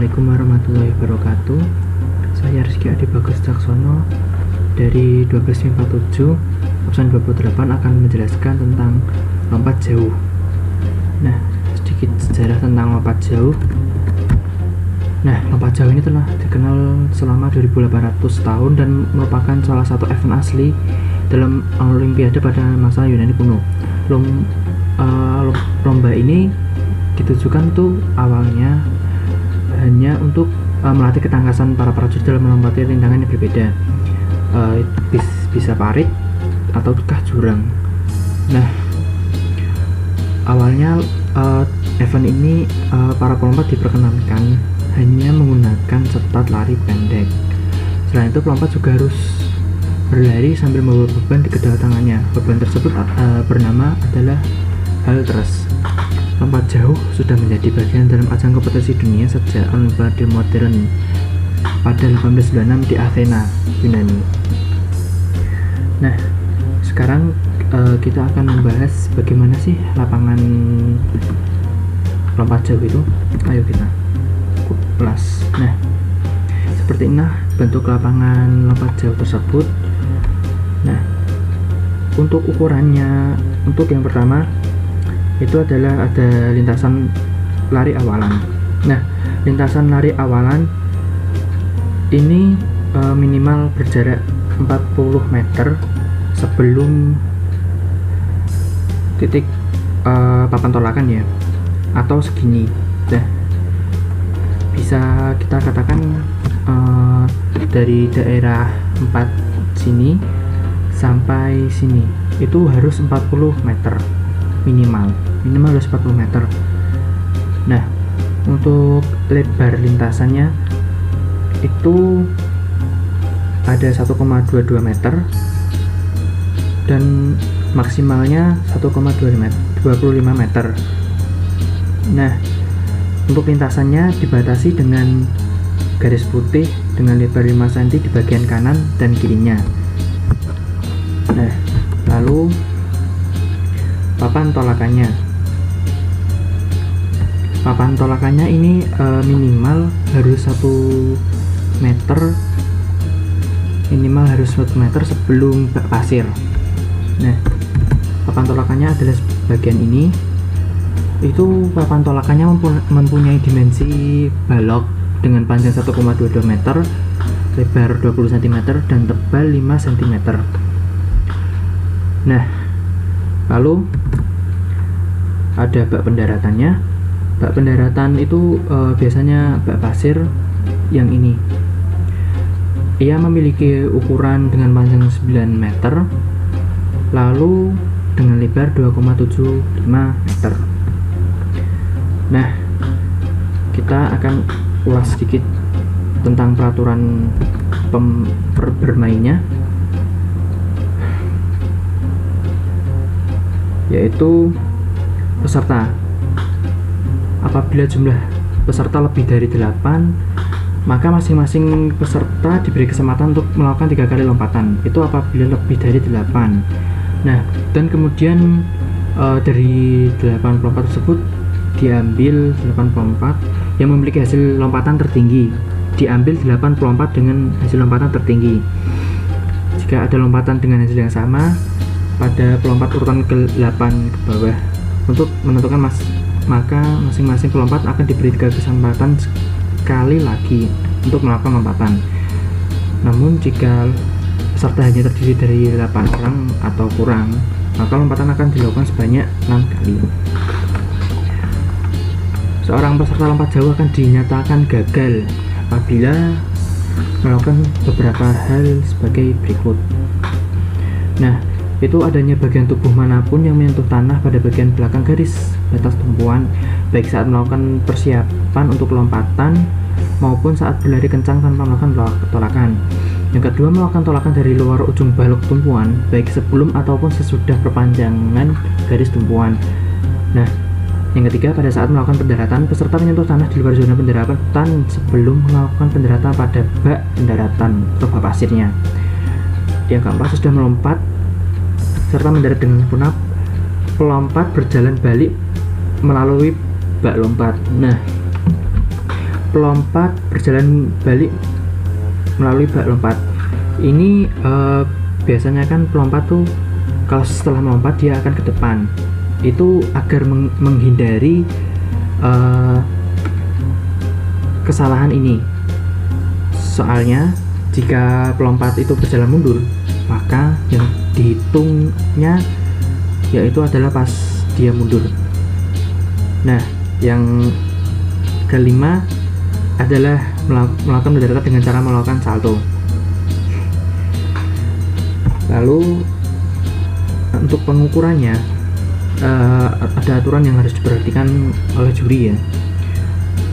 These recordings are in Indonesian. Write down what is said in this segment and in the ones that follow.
Assalamualaikum warahmatullahi wabarakatuh. Saya Rizky Adi Bagus Caksono dari 1247 absen 28 akan menjelaskan tentang lompat jauh. Nah, sedikit sejarah tentang lompat jauh. Nah, lompat jauh ini telah dikenal selama 2800 tahun dan merupakan salah satu event asli dalam Olimpiade pada masa Yunani kuno. Lomba ini ditujukan tuh awalnya hanya untuk melatih ketangkasan para prajurit dalam melompati rintangan yang berbeda, bisa parit ataukah jurang. Nah, awalnya event ini para pelompat diperkenankan hanya menggunakan setat lari pendek. Selain itu, pelompat juga harus berlari sambil membawa beban di kedua tangannya. Beban tersebut bernama adalah halteres. Lompat jauh sudah menjadi bagian dalam ajang kompetisi dunia sejak Olimpiade modern pada 1896 di Athena, Yunani. Nah, sekarang kita akan membahas bagaimana sih lapangan lompat jauh itu. Ayo kita ulas. Nah, seperti ini bentuk lapangan lompat jauh tersebut. Nah, untuk ukurannya, untuk yang pertama itu adalah ada lintasan lari awalan. Nah, lintasan lari awalan ini minimal berjarak 40 meter sebelum titik papan tolakan ya, atau segini. Nah, bisa kita katakan dari daerah 4 sini sampai sini itu harus 40 meter minimal harus 40 meter. Nah, untuk lebar lintasannya itu ada 1,22 meter dan maksimalnya 1,25 meter. Nah, untuk lintasannya dibatasi dengan garis putih dengan lebar 5 cm di bagian kanan dan kirinya. Nah, lalu papan tolakannya ini minimal harus 1 meter sebelum bak pasir. Nah, papan tolakannya adalah bagian ini. Itu papan tolakannya mempunyai dimensi balok dengan panjang 1,22 meter, lebar 20 cm dan tebal 5 cm. Nah, lalu ada bak pendaratannya. Bak pendaratan itu biasanya bak pasir yang ini. Ia memiliki ukuran dengan panjang 9 meter, lalu dengan lebar 2,75 meter. Nah, kita akan ulas sedikit tentang peraturan bermainnya, yaitu peserta. Apabila jumlah peserta lebih dari 8, maka masing-masing peserta diberi kesempatan untuk melakukan 3 kali lompatan. Itu apabila lebih dari 8. Nah, dan kemudian dari 8 pelompat tersebut diambil 8 pelompat yang memiliki hasil lompatan tertinggi. Diambil 8 pelompat dengan hasil lompatan tertinggi. Jika ada lompatan dengan hasil yang sama pada pelompat urutan ke-8 ke bawah, untuk menentukan maka masing-masing pelompat akan diberi 3 kesempatan sekali lagi untuk melakukan lompatan. Namun jika peserta hanya terdiri dari 8 orang atau kurang, maka lompatan akan dilakukan sebanyak 6 kali. Seorang peserta lompat jauh akan dinyatakan gagal apabila melakukan beberapa hal sebagai berikut. Nah, itu adanya bagian tubuh manapun yang menyentuh tanah pada bagian belakang garis batas tumpuan, baik saat melakukan persiapan untuk lompatan maupun saat berlari kencang tanpa melakukan tolakan. Yang kedua, melakukan tolakan dari luar ujung balok tumpuan, baik sebelum ataupun sesudah perpanjangan garis tumpuan. Nah, yang ketiga, pada saat melakukan pendaratan, peserta menyentuh tanah di luar zona pendaratan sebelum melakukan pendaratan pada bak pendaratan atau bak pasirnya. Yang keempat, sudah melompat serta mendarat dengan sempurna, pelompat berjalan balik melalui bak lompat. Nah, pelompat berjalan balik melalui bak lompat. Ini biasanya kan pelompat tuh kalau setelah melompat dia akan ke depan, itu agar menghindari kesalahan ini. Soalnya jika pelompat itu berjalan mundur, maka yang dihitungnya yaitu adalah pas dia mundur. Nah, yang kelima adalah melakukan mendarat dengan cara melakukan salto. Lalu untuk pengukurannya ada aturan yang harus diperhatikan oleh juri ya.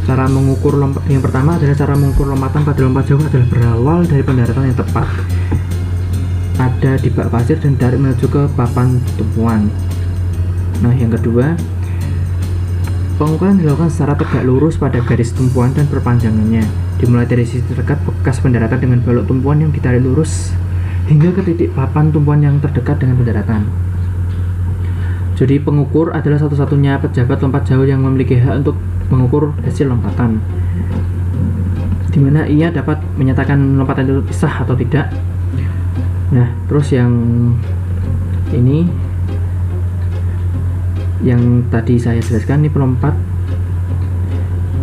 Cara mengukur yang pertama adalah cara mengukur lompatan pada lompat jauh adalah berawal dari pendaratan yang tepat ada di bak pasir dan ditarik menuju ke papan tumpuan. Nah, yang kedua, pengukuran dilakukan secara tegak lurus pada garis tumpuan dan perpanjangannya, dimulai dari sisi terdekat bekas pendaratan dengan balok tumpuan yang ditarik lurus hingga ke titik papan tumpuan yang terdekat dengan pendaratan. Jadi pengukur adalah satu-satunya pejabat lompat jauh yang memiliki hak untuk mengukur hasil lompatan, di mana ia dapat menyatakan lompatan itu sah atau tidak. Nah, terus yang ini yang tadi saya jelaskan, ini pelompat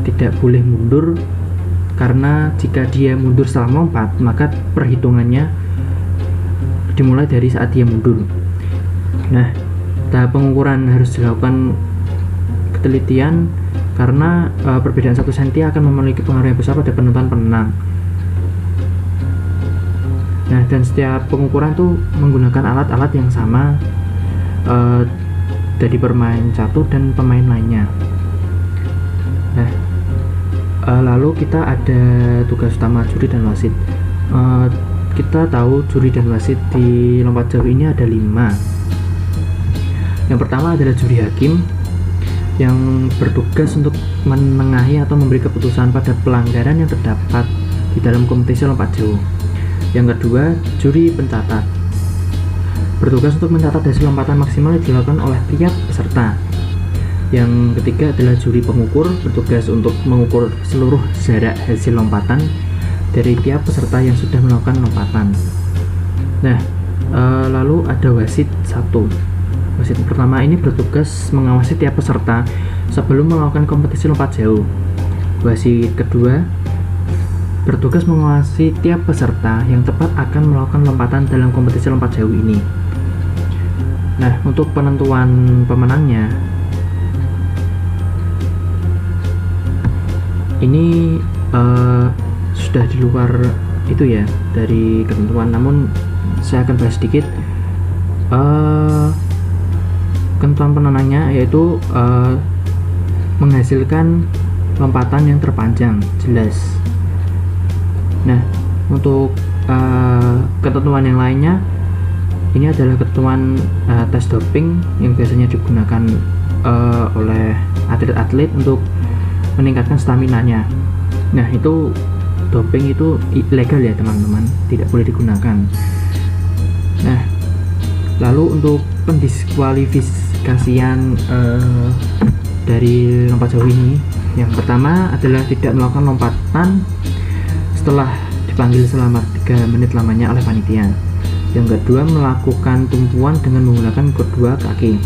tidak boleh mundur, karena jika dia mundur setelah melompat maka perhitungannya dimulai dari saat dia mundur. Nah, tahap pengukuran harus dilakukan ketelitian karena perbedaan 1 cm akan memiliki pengaruh yang besar pada penentuan penenang. Nah, dan setiap pengukuran tuh menggunakan alat-alat yang sama dari pemain catur dan pemain lainnya. Nah, lalu kita ada tugas utama juri dan wasit. Kita tahu juri dan wasit di lompat jauh ini ada 5. Yang pertama adalah juri hakim yang bertugas untuk menengahi atau memberi keputusan pada pelanggaran yang terdapat di dalam kompetisi lompat jauh. Yang kedua, juri pencatat, bertugas untuk mencatat hasil lompatan maksimal yang dilakukan oleh tiap peserta. Yang ketiga adalah juri pengukur, bertugas untuk mengukur seluruh jarak hasil lompatan dari tiap peserta yang sudah melakukan lompatan. Nah, lalu ada wasit 1. Wasit pertama ini bertugas mengawasi tiap peserta sebelum melakukan kompetisi lompat jauh. Wasit kedua bertugas mengawasi tiap peserta yang tepat akan melakukan lompatan dalam kompetisi lompat jauh ini. Nah, untuk penentuan pemenangnya, ini sudah di luar itu ya dari ketentuan, namun saya akan bahas sedikit. Ketentuan penenangnya yaitu menghasilkan lompatan yang terpanjang jelas. Nah, untuk ketentuan yang lainnya, ini adalah ketentuan tes doping yang biasanya digunakan oleh atlet-atlet untuk meningkatkan stamina-nya. Nah, itu doping itu ilegal ya teman-teman, tidak boleh digunakan. Nah, lalu untuk pendiskualifikasian dari lompat jauh ini, yang pertama adalah tidak melakukan lompatan setelah dipanggil selama 3 menit lamanya oleh panitia. Yang kedua, melakukan tumpuan dengan menggunakan kedua kaki.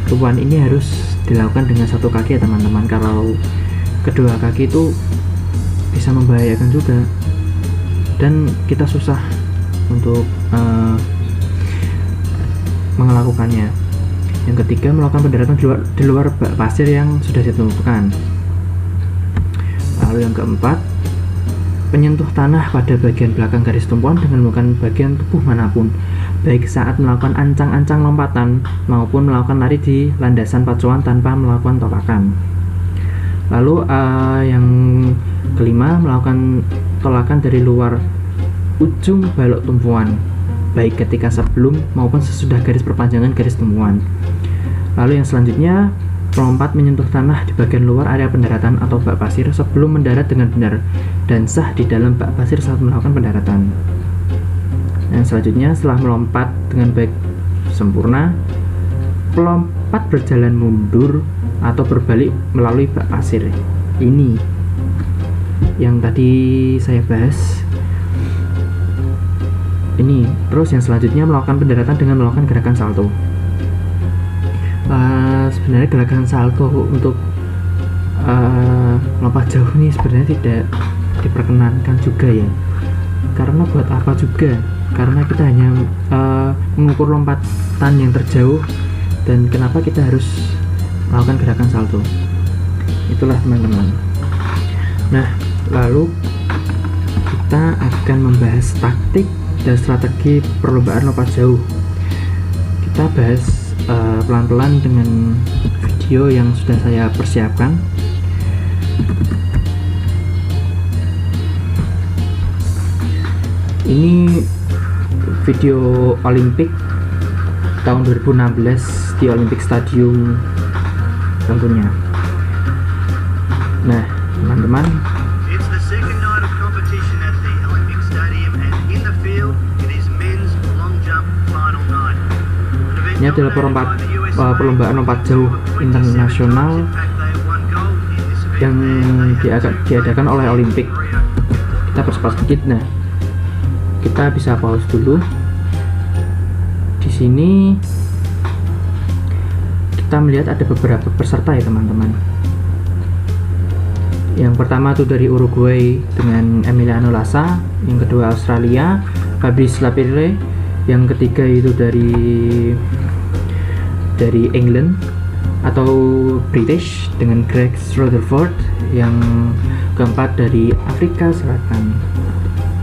Tumpuan ini harus dilakukan dengan 1 kaki ya teman-teman, kalau kedua kaki itu bisa membahayakan juga dan kita susah untuk melakukannya. Yang ketiga, melakukan pendaratan di luar bak pasir yang sudah ditentukan. Lalu yang keempat, menyentuh tanah pada bagian belakang garis tumpuan dengan menggunakan bagian tubuh manapun, baik saat melakukan ancang-ancang lompatan maupun melakukan lari di landasan pacuan tanpa melakukan tolakan. Lalu yang kelima, melakukan tolakan dari luar ujung balok tumpuan, baik ketika sebelum maupun sesudah garis perpanjangan garis tumpuan. Lalu yang selanjutnya, pelompat menyentuh tanah di bagian luar area pendaratan atau bak pasir sebelum mendarat dengan benar dan sah di dalam bak pasir saat melakukan pendaratan. Yang selanjutnya, setelah melompat dengan baik sempurna, pelompat berjalan mundur atau berbalik melalui bak pasir. Ini yang tadi saya bahas ini. Terus yang selanjutnya melakukan pendaratan dengan melakukan gerakan salto. Sebenarnya gerakan salto untuk lompat jauh ini sebenarnya tidak diperkenankan juga ya, karena buat apa juga, karena kita hanya mengukur lompatan yang terjauh, dan kenapa kita harus melakukan gerakan salto. Itulah teman-teman. Nah, lalu kita akan membahas taktik dan strategi perlombaan lompat jauh. Kita bahas pelan-pelan dengan video yang sudah saya persiapkan. Ini video Olimpik tahun 2016 di Olympic Stadium tentunya. Nah, teman-teman, ini adalah perlombaan lompat jauh internasional yang diadakan oleh Olimpik. Kita percepat sedikit. Nah, kita bisa pause dulu. Di sini kita melihat ada beberapa peserta ya teman-teman. Yang pertama itu dari Uruguay dengan Emiliano Lassa, yang kedua Australia Fabrice Lapierre, yang ketiga itu dari England atau British dengan Greg Rutherford, yang keempat dari Afrika Selatan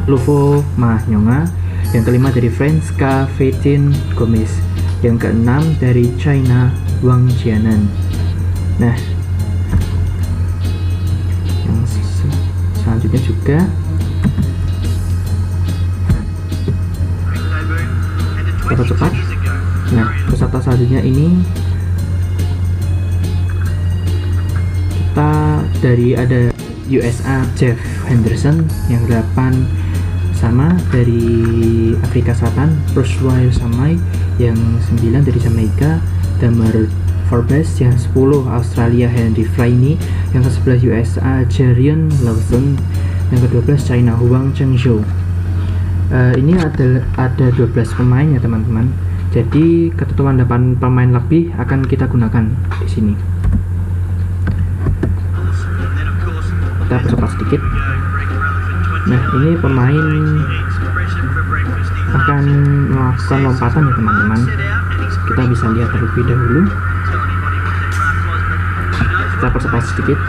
Lufo Mahnyonga, yang kelima dari Franska Fatin Gomez, yang keenam dari China Wang Jianan. Nah, yang selanjutnya juga kita cepat. Nah, peserta selanjutnya ini kita ada USA Jeff Henderson, yang 8 sama dari Afrika Selatan Roswell Samai, yang 9 dari Jamaika Damar Forbes, yang 10 Australia Henry Flaini, yang ke-11 USA Jarian Lawson, yang ke-12 China Huang Chengzhou. Ini ada 12 pemain ya teman-teman. Jadi ketentuan 8 pemain lebih akan kita gunakan di sini. Kita percepat sedikit. Nah, ini pemain akan melakukan lompatan ya teman-teman. Kita bisa lihat terlebih dahulu. Kita percepat sedikit.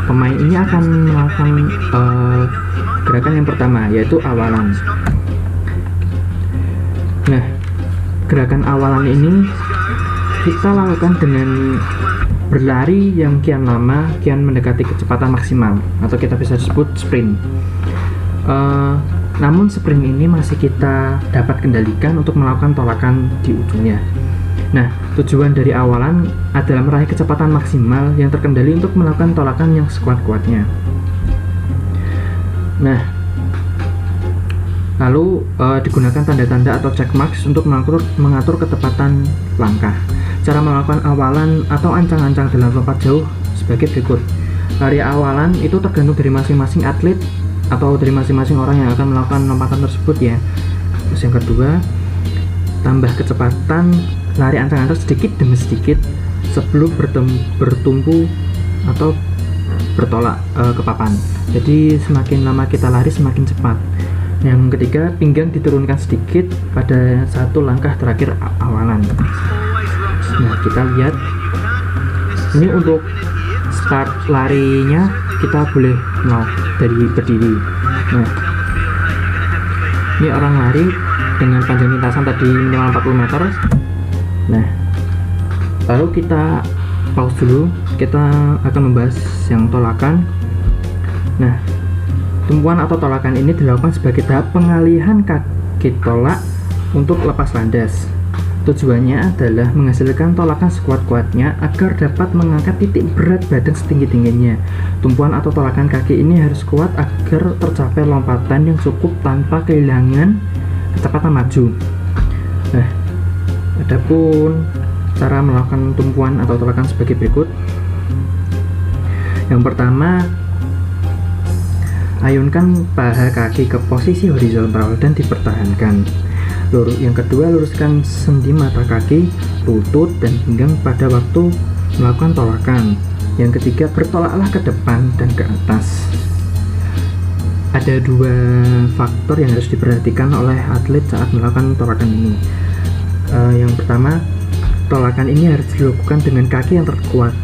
Pemain ini akan melakukan gerakan yang pertama, yaitu awalan. Nah, gerakan awalan ini kita lakukan dengan berlari yang kian lama, kian mendekati kecepatan maksimal, atau kita bisa sebut sprint. Namun sprint ini masih kita dapat kendalikan untuk melakukan tolakan di ujungnya. Nah, tujuan dari awalan adalah meraih kecepatan maksimal yang terkendali untuk melakukan tolakan yang sekuat-kuatnya. Nah, lalu digunakan tanda-tanda atau check marks untuk mengatur ketepatan langkah. Cara melakukan awalan atau ancang-ancang dalam lompat jauh sebagai berikut. Lari awalan itu tergantung dari masing-masing atlet atau dari masing-masing orang yang akan melakukan lompatan tersebut ya. Terus yang kedua, tambah kecepatan lari ancang-ancang sedikit demi sedikit sebelum bertumpu atau bertolak ke papan. Jadi semakin lama kita lari semakin cepat. Yang ketiga, pinggang diturunkan sedikit pada satu langkah terakhir awalan. Nah, kita lihat ini untuk start larinya kita boleh dari berdiri. Nah, ini orang lari dengan panjang lintasan tadi minimal 40 meter. Nah, lalu kita pause dulu, kita akan membahas yang tolakan. Nah, tumpuan atau tolakan ini dilakukan sebagai tahap pengalihan kaki tolak untuk lepas landas. Tujuannya adalah menghasilkan tolakan sekuat-kuatnya agar dapat mengangkat titik berat badan setinggi-tingginya. Tumpuan atau tolakan kaki ini harus kuat agar tercapai lompatan yang cukup tanpa kehilangan kecepatan maju. Nah, adapun cara melakukan tumpuan atau tolakan sebagai berikut. Yang pertama, ayunkan paha kaki ke posisi horizontal dan dipertahankan. Yang kedua, luruskan sendi mata kaki, lutut, dan pinggang pada waktu melakukan tolakan. Yang ketiga, bertolaklah ke depan dan ke atas. Ada dua faktor yang harus diperhatikan oleh atlet saat melakukan tolakan ini. Yang pertama, tolakan ini harus dilakukan dengan kaki yang terkuat.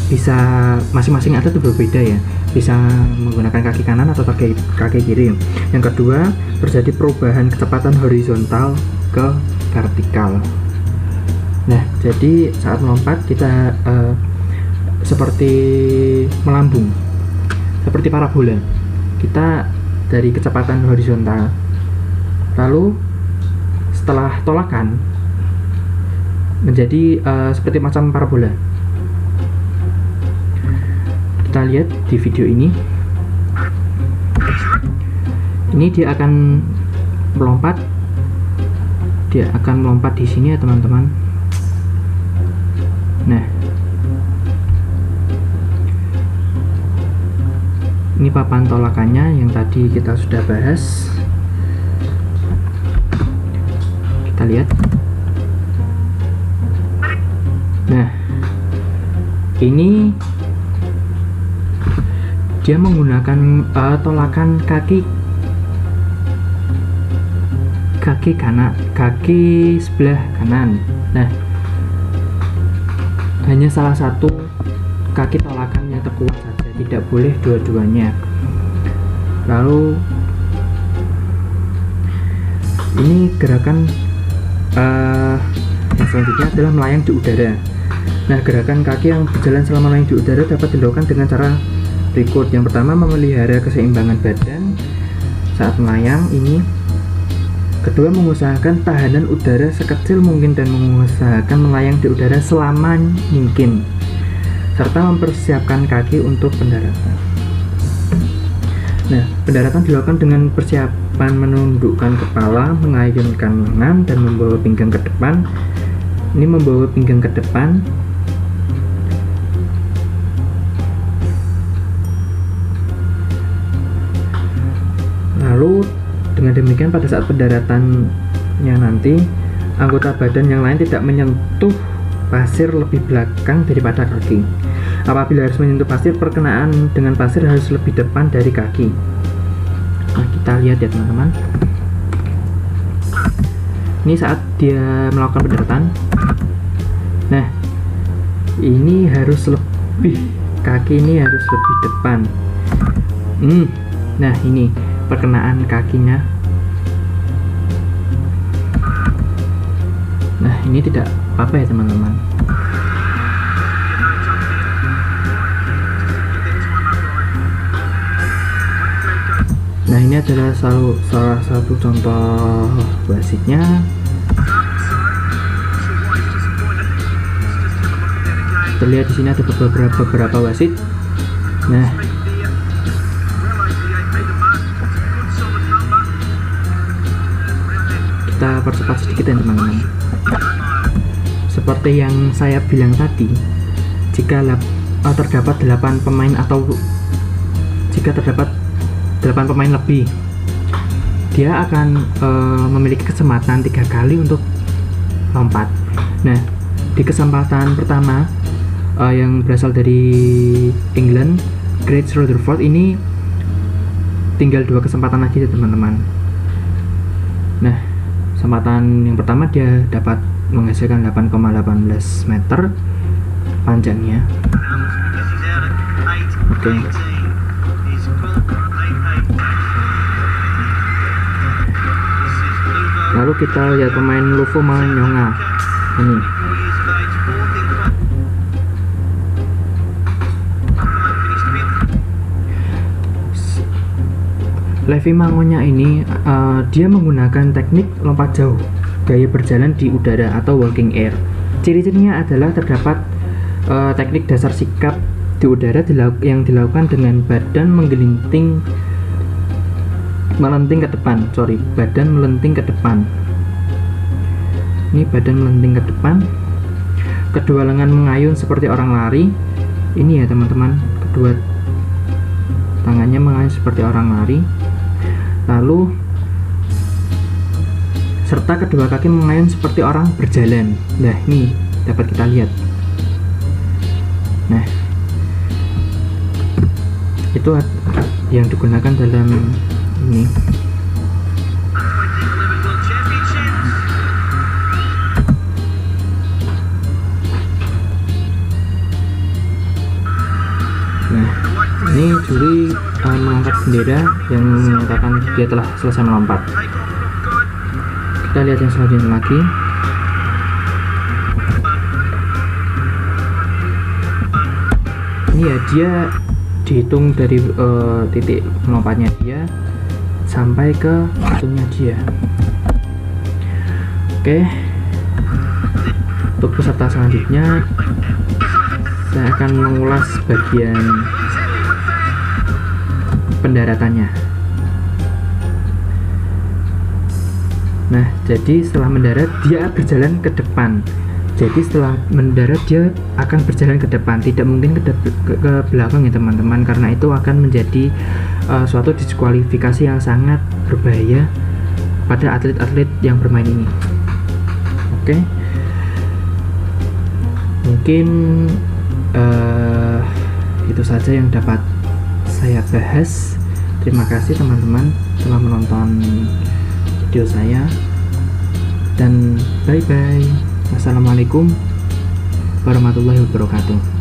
Bisa masing-masing atlet itu berbeda ya, bisa menggunakan kaki kanan atau kaki kiri. Yang kedua, terjadi perubahan kecepatan horizontal ke vertikal. Nah, jadi saat melompat kita seperti melambung, seperti parabola. Kita dari kecepatan horizontal, lalu setelah tolakan menjadi seperti macam parabola. Kita lihat di video ini dia akan melompat, di sini ya teman-teman. Nah, ini papan tolakannya yang tadi kita sudah bahas. Kita lihat. Nah, ini dia menggunakan tolakan kaki kanan, kaki sebelah kanan. Nah, hanya salah satu kaki tolakan yang terkuat saja, tidak boleh dua-duanya. Lalu ini gerakan yang selanjutnya adalah melayang di udara. Nah, gerakan kaki yang berjalan selama melayang di udara dapat dilakukan dengan cara berikut. Yang pertama, memelihara keseimbangan badan saat melayang ini. Kedua, mengusahakan tahanan udara sekecil mungkin dan mengusahakan melayang di udara selama mungkin, serta mempersiapkan kaki untuk pendaratan. Nah, pendaratan dilakukan dengan persiapan menundukkan kepala, mengayunkan lengan, dan membawa pinggang ke depan. Ini membawa pinggang ke depan. Lalu dengan demikian pada saat pendaratannya nanti, anggota badan yang lain tidak menyentuh pasir lebih belakang daripada kaki. Apabila harus menyentuh pasir, perkenaan dengan pasir harus lebih depan dari kaki. Nah, kita lihat ya teman-teman. Ini saat dia melakukan pendaratan. Nah, ini harus lebih, kaki ini harus lebih depan. Nah, ini perkenaan kakinya. Nah, ini tidak apa-apa ya teman-teman. Nah, ini adalah salah satu contoh wasitnya. Terlihat di sini ada beberapa wasit. Nah, kita percepat sedikit ya teman-teman. Seperti yang saya bilang tadi, jika terdapat 8 pemain atau jika terdapat 8 pemain lebih, dia akan memiliki kesempatan 3 kali untuk lompat. Nah, di kesempatan pertama yang berasal dari England, Great Rutherford, ini tinggal 2 kesempatan lagi ya teman-teman. Nah, kesempatan yang pertama dia dapat menghasilkan 8,18 meter panjangnya. Oke. Lalu kita lihat pemain Luvo Manyonga ini. Levi Mangonya ini dia menggunakan teknik lompat jauh, gaya berjalan di udara atau walking air. Ciri-cirinya adalah terdapat teknik dasar sikap di udara yang dilakukan dengan badan melenting ke depan. Badan melenting ke depan. Ini badan melenting ke depan. Kedua lengan mengayun seperti orang lari. Ini ya teman-teman, kedua tangannya mengayun seperti orang lari, lalu serta kedua kaki mengayun seperti orang berjalan. Nah, ini dapat kita lihat. Nah, itu yang digunakan dalam ini. Nah, ini Juri mengangkat bendera yang menyatakan dia telah selesai melompat. Kita lihat yang selanjutnya lagi. Ini ya, dia dihitung dari titik melompatnya dia sampai ke ujungnya dia. Oke, untuk peserta selanjutnya saya akan mengulas bagian pendaratannya. Nah, jadi setelah mendarat dia berjalan ke depan. Jadi setelah mendarat dia akan berjalan ke depan, tidak mungkin ke belakang ya teman-teman, karena itu akan menjadi suatu diskualifikasi yang sangat berbahaya pada atlet-atlet yang bermain ini. Oke, mungkin itu saja yang dapat saya bahas. Terima kasih teman-teman telah menonton video saya, dan bye bye. Wassalamualaikum warahmatullahi wabarakatuh.